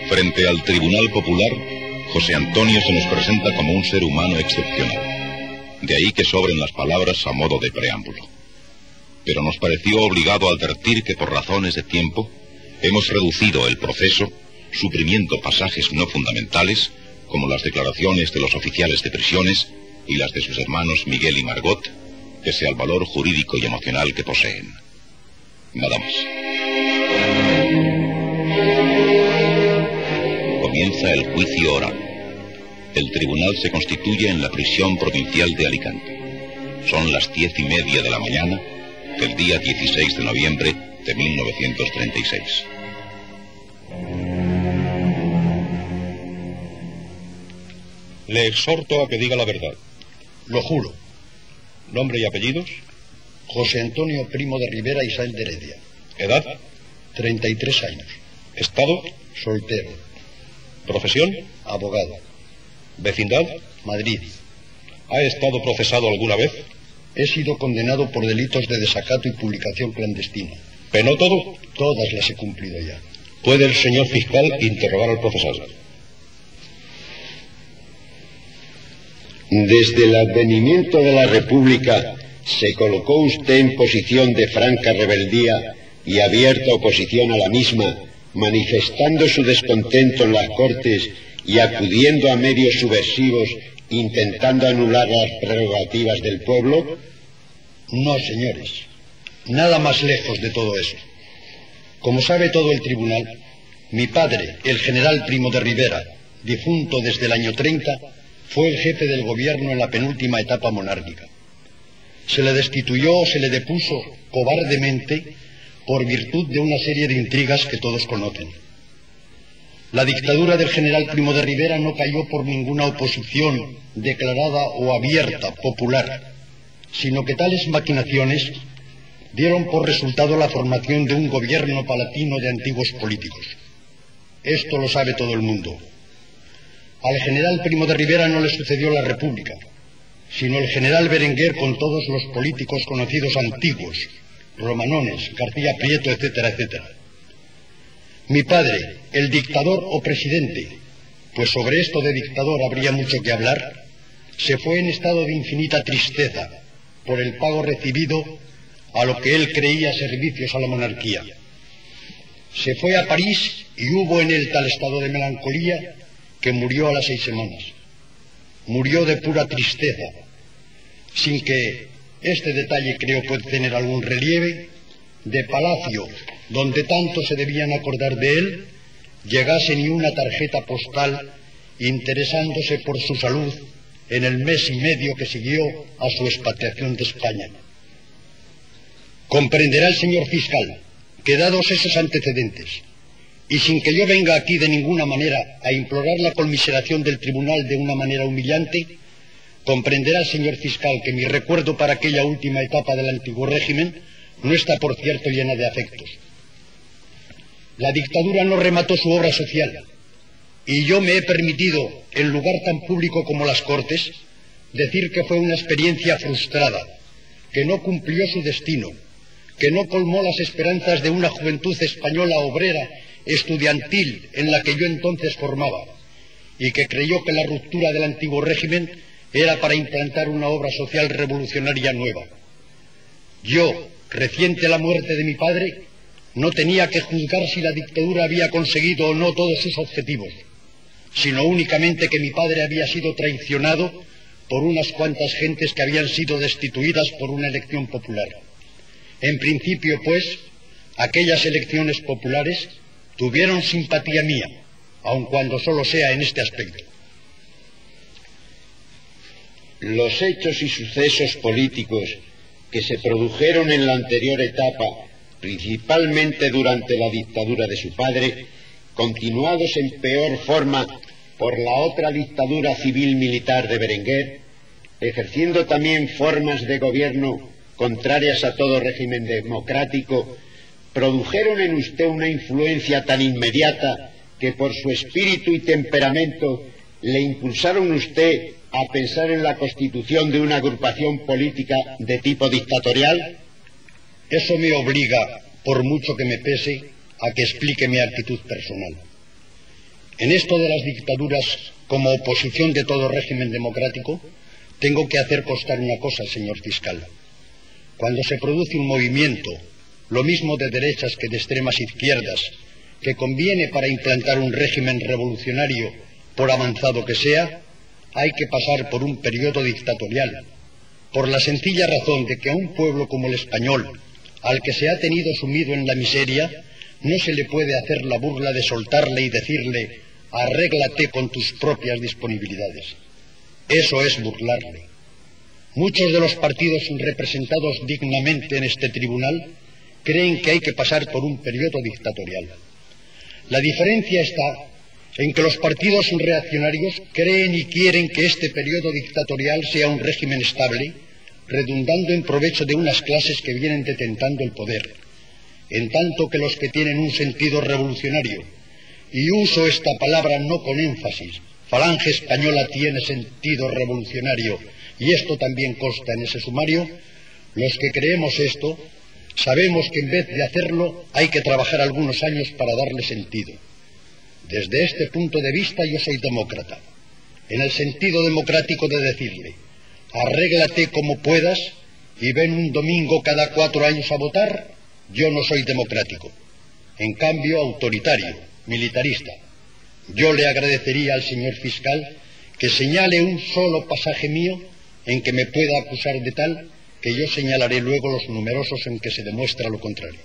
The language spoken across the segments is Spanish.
Frente al Tribunal Popular, José Antonio se nos presenta como un ser humano excepcional. De ahí que sobren las palabras a modo de preámbulo. Pero nos pareció obligado advertir que por razones de tiempo hemos reducido el proceso, suprimiendo pasajes no fundamentales, como las declaraciones de los oficiales de prisiones y las de sus hermanos Miguel y Margot, pese al valor jurídico y emocional que poseen. Nada más. Comienza el juicio oral. El tribunal se constituye en la prisión provincial de Alicante. Son las 10:30 de la mañana del día 16 de noviembre de 1936. Le exhorto a que diga la verdad. Lo juro. ¿Nombre y apellidos? José Antonio Primo de Rivera y Sáenz de Heredia. ¿Edad? 33 años. ¿Estado? Soltero. ¿Profesión? Abogado. ¿Vecindad? Madrid. ¿Ha estado procesado alguna vez? He sido condenado por delitos de desacato y publicación clandestina. ¿Penó todo? Todas las he cumplido ya. ¿Puede el señor fiscal interrogar al procesado? Desde el advenimiento de la República se colocó usted en posición de franca rebeldía y abierta oposición a la misma, manifestando su descontento en las Cortes y acudiendo a medios subversivos intentando anular las prerrogativas del pueblo. No, señores, nada más lejos de todo eso. Como sabe todo el tribunal, mi padre, el general Primo de Rivera, difunto desde el año 30, fue el jefe del gobierno en la penúltima etapa monárquica. Se le destituyó o se le depuso cobardemente por virtud de una serie de intrigas que todos conocen. La dictadura del general Primo de Rivera no cayó por ninguna oposición declarada o abierta, popular, sino que tales maquinaciones dieron por resultado la formación de un gobierno palatino de antiguos políticos. Esto lo sabe todo el mundo. Al general Primo de Rivera no le sucedió la República, sino el general Berenguer con todos los políticos conocidos antiguos, Romanones, García Prieto, etcétera, etcétera. Mi padre, el dictador o presidente, pues sobre esto de dictador habría mucho que hablar, se fue en estado de infinita tristeza por el pago recibido a lo que él creía servicios a la monarquía. Se fue a París y hubo en él tal estado de melancolía que murió a las 6 semanas. Murió de pura tristeza, sin que este detalle creo puede tener algún relieve. De Palacio, donde tanto se debían acordar de él, llegase ni una tarjeta postal interesándose por su salud en el mes y medio que siguió a su expatriación de España. Comprenderá el señor fiscal que, dados esos antecedentes, y sin que yo venga aquí de ninguna manera a implorar la conmiseración del tribunal de una manera humillante, comprenderá el señor fiscal que mi recuerdo para aquella última etapa del antiguo régimen no está, por cierto, llena de afectos. La dictadura no remató su obra social, y yo me he permitido, en lugar tan público como las Cortes, decir que fue una experiencia frustrada, que no cumplió su destino, que no colmó las esperanzas de una juventud española obrera, estudiantil, en la que yo entonces formaba, y que creyó que la ruptura del antiguo régimen era para implantar una obra social revolucionaria nueva. Yo, reciente la muerte de mi padre, no tenía que juzgar si la dictadura había conseguido o no todos sus objetivos, sino únicamente que mi padre había sido traicionado por unas cuantas gentes que habían sido destituidas por una elección popular. En principio, pues, aquellas elecciones populares tuvieron simpatía mía, aun cuando solo sea en este aspecto. Los hechos y sucesos políticos que se produjeron en la anterior etapa, principalmente durante la dictadura de su padre, continuados en peor forma por la otra dictadura civil-militar de Berenguer, ejerciendo también formas de gobierno contrarias a todo régimen democrático, produjeron en usted una influencia tan inmediata que por su espíritu y temperamento le impulsaron a usted a pensar en la constitución de una agrupación política de tipo dictatorial. Eso me obliga, por mucho que me pese, a que explique mi actitud personal. En esto de las dictaduras, como oposición de todo régimen democrático, tengo que hacer constar una cosa, señor fiscal. Cuando se produce un movimiento, lo mismo de derechas que de extremas izquierdas, que conviene para implantar un régimen revolucionario, por avanzado que sea, hay que pasar por un periodo dictatorial, por la sencilla razón de que a un pueblo como el español, al que se ha tenido sumido en la miseria, no se le puede hacer la burla de soltarle y decirle: arréglate con tus propias disponibilidades. Eso es burlarle. Muchos de los partidos representados dignamente en este tribunal creen que hay que pasar por un periodo dictatorial. La diferencia está en que los partidos reaccionarios creen y quieren que este periodo dictatorial sea un régimen estable, redundando en provecho de unas clases que vienen detentando el poder, en tanto que los que tienen un sentido revolucionario, y uso esta palabra no con énfasis, Falange Española tiene sentido revolucionario, y esto también consta en ese sumario, los que creemos esto, sabemos que en vez de hacerlo hay que trabajar algunos años para darle sentido. Desde este punto de vista yo soy demócrata, en el sentido democrático de decirle: arréglate como puedas y ven un domingo cada 4 años a votar. Yo no soy democrático, en cambio autoritario, militarista. Yo le agradecería al señor fiscal que señale un solo pasaje mío en que me pueda acusar de tal, que yo señalaré luego los numerosos en que se demuestra lo contrario.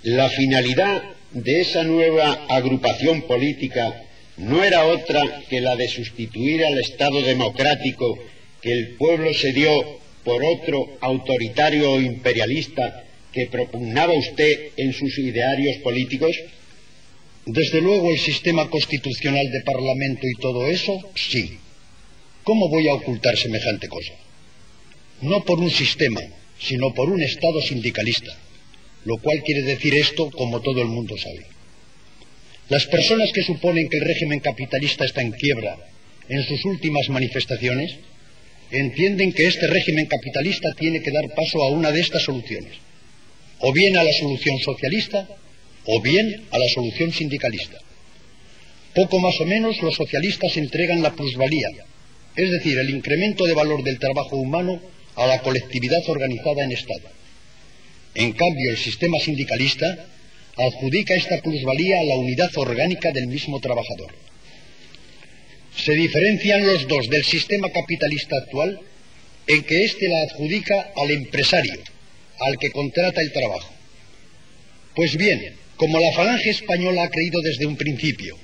La finalidad de esa nueva agrupación política no era otra que la de sustituir al Estado democrático que el pueblo se dio por otro autoritario o imperialista que propugnaba usted en sus idearios políticos. Desde luego el sistema constitucional de parlamento y todo eso, sí. ¿Cómo voy a ocultar semejante cosa? No por un sistema, sino por un Estado sindicalista, lo cual quiere decir esto, como todo el mundo sabe. Las personas que suponen que el régimen capitalista está en quiebra en sus últimas manifestaciones, entienden que este régimen capitalista tiene que dar paso a una de estas soluciones, o bien a la solución socialista, o bien a la solución sindicalista. Poco más o menos los socialistas entregan la plusvalía, es decir, el incremento de valor del trabajo humano a la colectividad organizada en Estado. En cambio, el sistema sindicalista adjudica esta plusvalía a la unidad orgánica del mismo trabajador. Se diferencian los dos del sistema capitalista actual en que éste la adjudica al empresario, al que contrata el trabajo. Pues bien, como la Falange Española ha creído desde un principio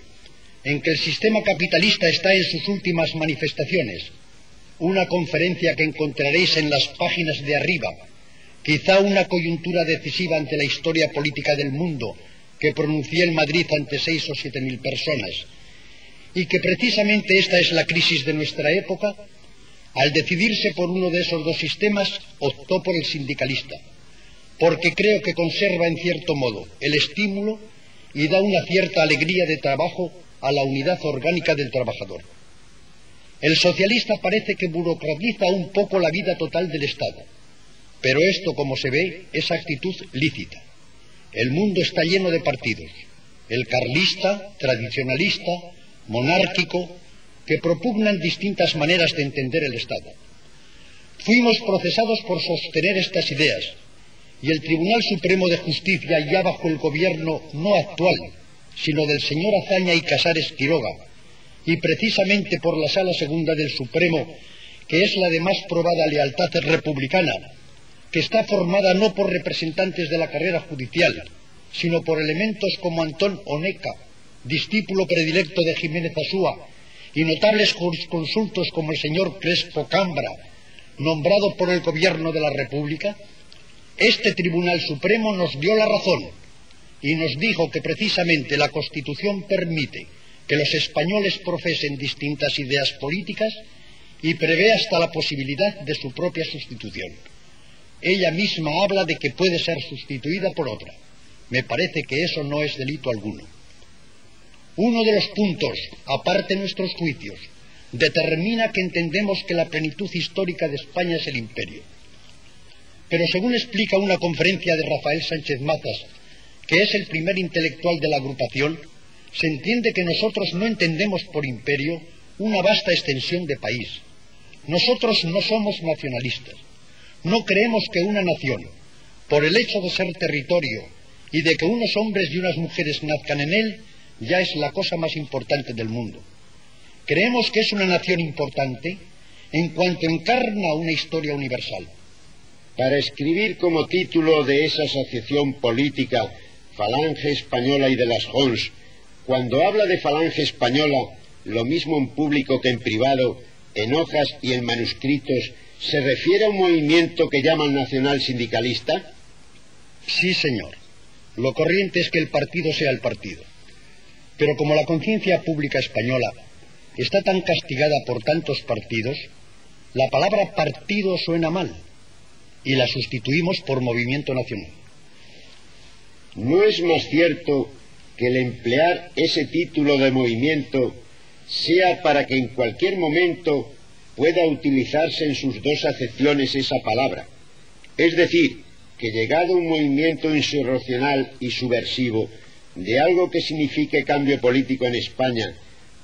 en que el sistema capitalista está en sus últimas manifestaciones, una conferencia que encontraréis en las páginas de arriba, quizá una coyuntura decisiva ante la historia política del mundo que pronuncié en Madrid ante 6 o 7 mil personas, y que precisamente esta es la crisis de nuestra época, al decidirse por uno de esos dos sistemas, optó por el sindicalista, porque creo que conserva en cierto modo el estímulo y da una cierta alegría de trabajo a la unidad orgánica del trabajador. El socialista parece que burocratiza un poco la vida total del Estado, pero esto, como se ve, es actitud lícita. El mundo está lleno de partidos, el carlista, tradicionalista, monárquico, que propugnan distintas maneras de entender el Estado. Fuimos procesados por sostener estas ideas, y el Tribunal Supremo de Justicia, ya bajo el gobierno no actual, sino del señor Azaña y Casares Quiroga, y precisamente por la Sala Segunda del Supremo, que es la de más probada lealtad republicana, que está formada no por representantes de la carrera judicial, sino por elementos como Antón Oneca, discípulo predilecto de Jiménez Asúa, y notables jurisconsultos como el señor Crespo Cambra, nombrado por el gobierno de la República, este Tribunal Supremo nos dio la razón y nos dijo que precisamente la Constitución permite que los españoles profesen distintas ideas políticas y prevé hasta la posibilidad de su propia sustitución. Ella misma habla de que puede ser sustituida por otra. Me parece que eso no es delito alguno. Uno de los puntos, aparte de nuestros juicios, determina que entendemos que la plenitud histórica de España es el imperio. pero según explica una conferencia de Rafael Sánchez Mazas, que es el primer intelectual de la agrupación, se entiende que nosotros no entendemos por imperio una vasta extensión de país. Nosotros no somos nacionalistas. No creemos que una nación, por el hecho de ser territorio y de que unos hombres y unas mujeres nazcan en él, ya es la cosa más importante del mundo. Creemos que es una nación importante en cuanto encarna una historia universal. Para escribir como título de esa asociación política Falange Española y de las Jons, cuando habla de Falange Española, lo mismo en público que en privado, en hojas y en manuscritos, ¿se refiere a un movimiento que llaman nacional sindicalista? Sí, señor. Lo corriente es que el partido sea el partido. Pero como la conciencia pública española está tan castigada por tantos partidos, la palabra partido suena mal y la sustituimos por movimiento nacional. ¿No es más cierto que el emplear ese título de movimiento sea para que en cualquier momento pueda utilizarse en sus dos acepciones esa palabra? Es decir, que llegado un movimiento insurreccional y subversivo de algo que signifique cambio político en España,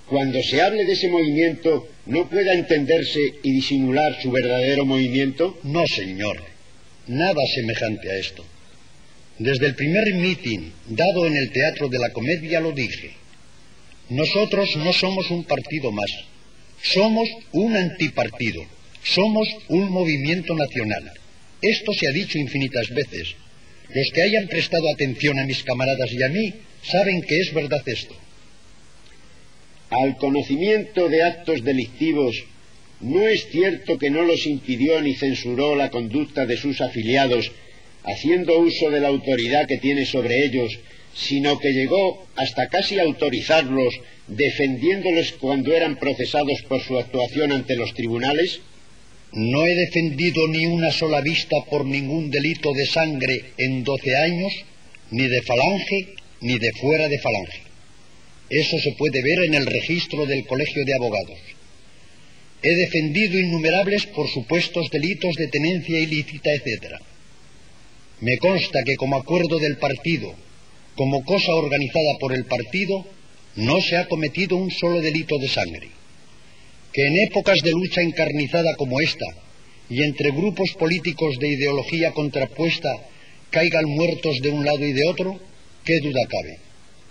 cuando se hable de ese movimiento, ¿no pueda entenderse y disimular su verdadero movimiento? No, señor. Nada semejante a esto. Desde el primer mitin dado en el Teatro de la Comedia lo dije. Nosotros no somos un partido más. Somos un antipartido. Somos un movimiento nacional. Esto se ha dicho infinitas veces. Los que hayan prestado atención a mis camaradas y a mí saben que es verdad esto. Al conocimiento de actos delictivos, ¿no es cierto que no los impidió ni censuró la conducta de sus afiliados, haciendo uso de la autoridad que tiene sobre ellos, sino que llegó hasta casi autorizarlos, defendiéndoles cuando eran procesados por su actuación ante los tribunales? No he defendido ni una sola vista por ningún delito de sangre en 12 años, ni de Falange, ni de fuera de Falange. Eso se puede ver en el registro del Colegio de Abogados. He defendido innumerables por supuestos delitos de tenencia ilícita, etc. Me consta que como acuerdo del partido, como cosa organizada por el partido, no se ha cometido un solo delito de sangre. Que en épocas de lucha encarnizada como esta, y entre grupos políticos de ideología contrapuesta, caigan muertos de un lado y de otro, ¿qué duda cabe?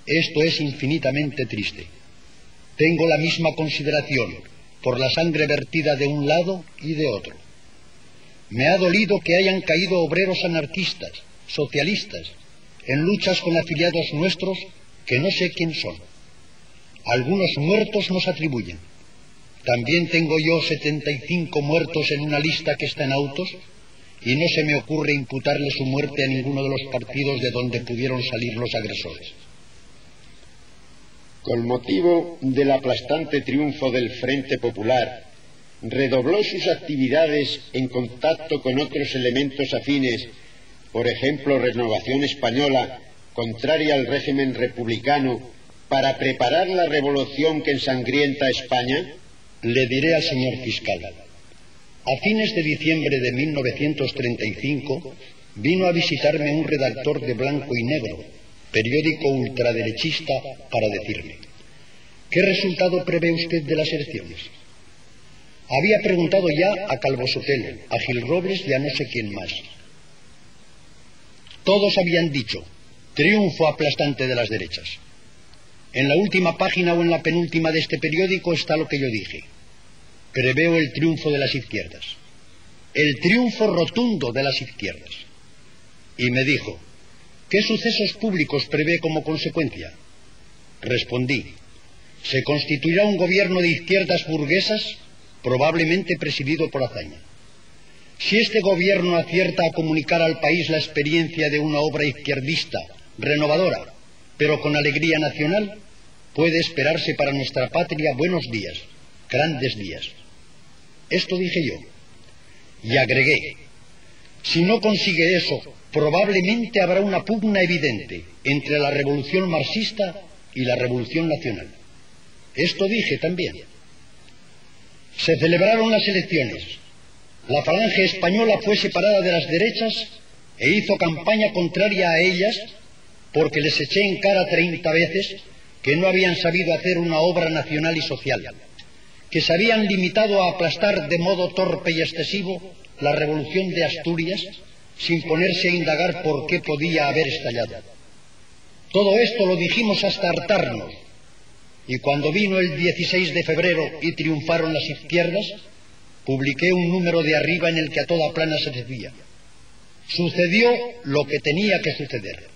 Esto es infinitamente triste. Tengo la misma consideración por la sangre vertida de un lado y de otro. Me ha dolido que hayan caído obreros anarquistas, socialistas, en luchas con afiliados nuestros que no sé quién son. Algunos muertos nos atribuyen. También tengo yo 75 muertos en una lista que está en autos y no se me ocurre imputarle su muerte a ninguno de los partidos de donde pudieron salir los agresores. Con motivo del aplastante triunfo del Frente Popular, redobló sus actividades en contacto con otros elementos afines, por ejemplo, Renovación Española, contraria al régimen republicano, para preparar la revolución que ensangrienta España. Le diré al señor fiscal. A fines de diciembre de 1935 vino a visitarme un redactor de Blanco y Negro, periódico ultraderechista, para decirme: ¿qué resultado prevé usted de las elecciones? Había preguntado ya a Calvo Sotelo, a Gil Robles y a no sé quién más. Todos habían dicho: triunfo aplastante de las derechas. En la última página o en la penúltima de este periódico está lo que yo dije: preveo el triunfo de las izquierdas, el triunfo rotundo de las izquierdas. Y me dijo: ¿qué sucesos públicos prevé como consecuencia? Respondí: se constituirá un gobierno de izquierdas burguesas, probablemente presidido por Azaña. Si este gobierno acierta a comunicar al país la experiencia de una obra izquierdista, renovadora, pero con alegría nacional, puede esperarse para nuestra patria buenos días, grandes días. Esto dije yo. Y agregué: si no consigue eso, probablemente habrá una pugna evidente entre la revolución marxista y la revolución nacional. Esto dije también. Se celebraron las elecciones. la falange española fue separada de las derechas e hizo campaña contraria a ellas porque les eché en cara 30 veces que no habían sabido hacer una obra nacional y social, que se habían limitado a aplastar de modo torpe y excesivo la revolución de Asturias sin ponerse a indagar por qué podía haber estallado. Todo esto lo dijimos hasta hartarnos, y cuando vino el 16 de febrero y triunfaron las izquierdas, publiqué un número de arriba en el que a toda plana se decía: sucedió lo que tenía que suceder.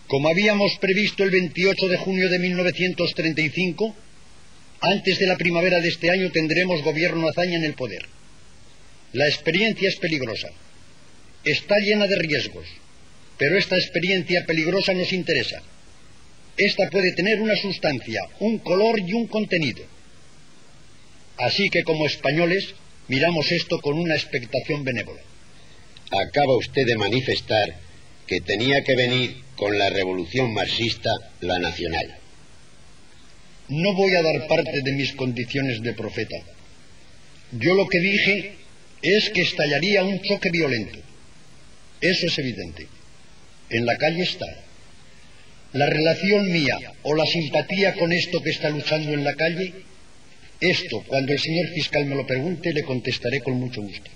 Como habíamos previsto el 28 de junio de 1935, antes de la primavera de este año tendremos gobierno hazaña en el poder. La experiencia es peligrosa, está llena de riesgos, pero esta experiencia peligrosa nos interesa. Esta puede tener una sustancia, un color y un contenido. Así que como españoles miramos esto con una expectación benévola. Acaba usted de manifestar que tenía que venir con la revolución marxista la nacional. No voy a dar parte de mis condiciones de profeta. Yo lo que dije es que estallaría un choque violento. Eso es evidente. En la calle está. La relación mía o la simpatía con esto que está luchando en la calle, esto, cuando el señor fiscal me lo pregunte, le contestaré con mucho gusto.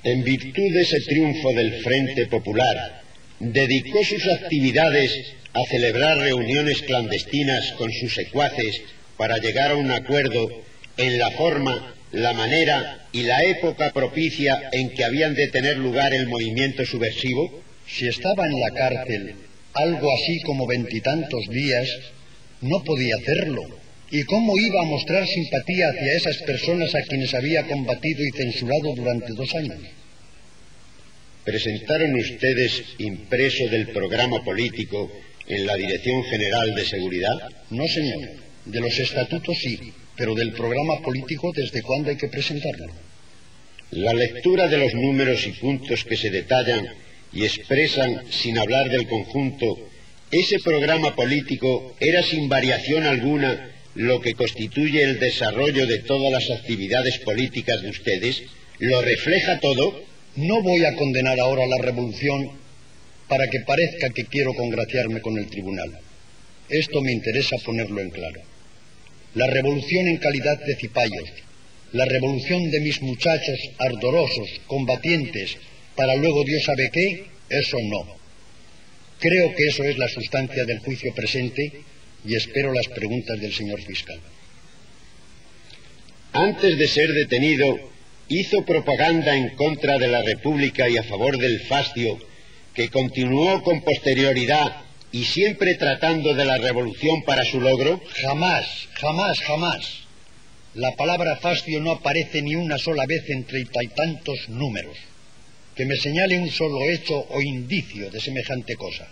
En virtud de ese triunfo del Frente Popular, dedicó sus actividades a celebrar reuniones clandestinas con sus secuaces para llegar a un acuerdo en la forma, la manera y la época propicia en que habían de tener lugar el movimiento subversivo. Si estaba en la cárcel algo así como 20 y tantos días, no podía hacerlo. ¿Y cómo iba a mostrar simpatía hacia esas personas a quienes había combatido y censurado durante 2 años? ¿Presentaron ustedes impreso del programa político en la Dirección General de Seguridad? No, señor. De los estatutos sí, pero del programa político, ¿desde cuándo hay que presentarlo? La lectura de los números y puntos que se detallan y expresan, sin hablar del conjunto, ese programa político era sin variación alguna lo que constituye el desarrollo de todas las actividades políticas de ustedes. ¿Lo refleja todo? No voy a condenar ahora la revolución para que parezca que quiero congraciarme con el tribunal. Esto me interesa ponerlo en claro. La revolución en calidad de cipayos, la revolución de mis muchachos ardorosos, combatientes, para luego Dios sabe qué, eso no. Creo que eso es la sustancia del juicio presente y espero las preguntas del señor fiscal. Antes de ser detenido, hizo propaganda en contra de la República y a favor del fascio, que continuó con posterioridad y siempre tratando de la revolución para su logro. Jamás, jamás, jamás. La palabra fascio no aparece ni una sola vez en 30 y tantos números. Que me señale un solo hecho o indicio de semejante cosa.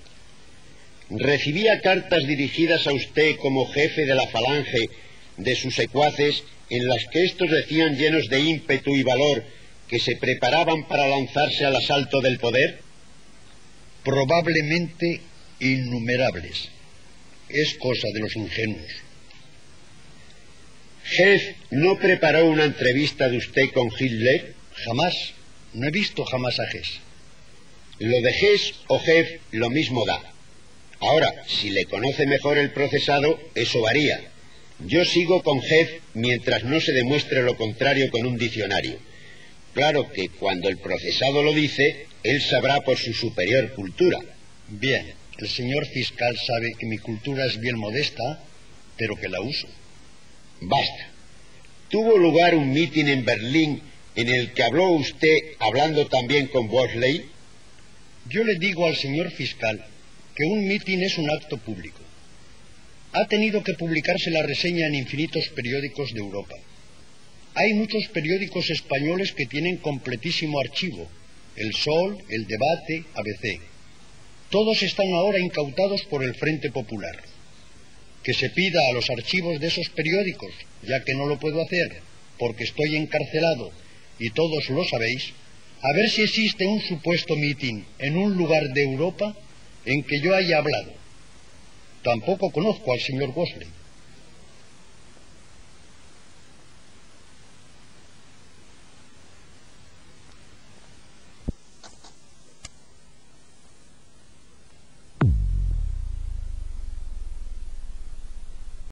Recibía cartas dirigidas a usted como jefe de la falange de sus secuaces, en las que estos decían, llenos de ímpetu y valor, que se preparaban para lanzarse al asalto del poder. Probablemente innumerables. Es cosa de los ingenuos. ¿Hess no preparó una entrevista de usted con Hitler? Jamás. No he visto jamás a Hess. Lo de Hess o Hess lo mismo da. Ahora, si le conoce mejor el procesado, eso varía. Yo sigo con Hess mientras no se demuestre lo contrario con un diccionario. Claro que cuando el procesado lo dice, él sabrá por su superior cultura. Bien, el señor fiscal sabe que mi cultura es bien modesta, pero que la uso. Basta. Tuvo lugar un mitin en Berlín en el que habló usted hablando también con Bosley. Yo le digo al señor fiscal que un mitin es un acto público. Ha tenido que publicarse la reseña en infinitos periódicos de Europa. Hay muchos periódicos españoles que tienen completísimo archivo. El Sol, El Debate, ABC. Todos están ahora incautados por el Frente Popular. Que se pida a los archivos de esos periódicos, ya que no lo puedo hacer, porque estoy encarcelado, y todos lo sabéis, a ver si existe un supuesto mitin en un lugar de Europa en que yo haya hablado. Tampoco conozco al señor Bosley.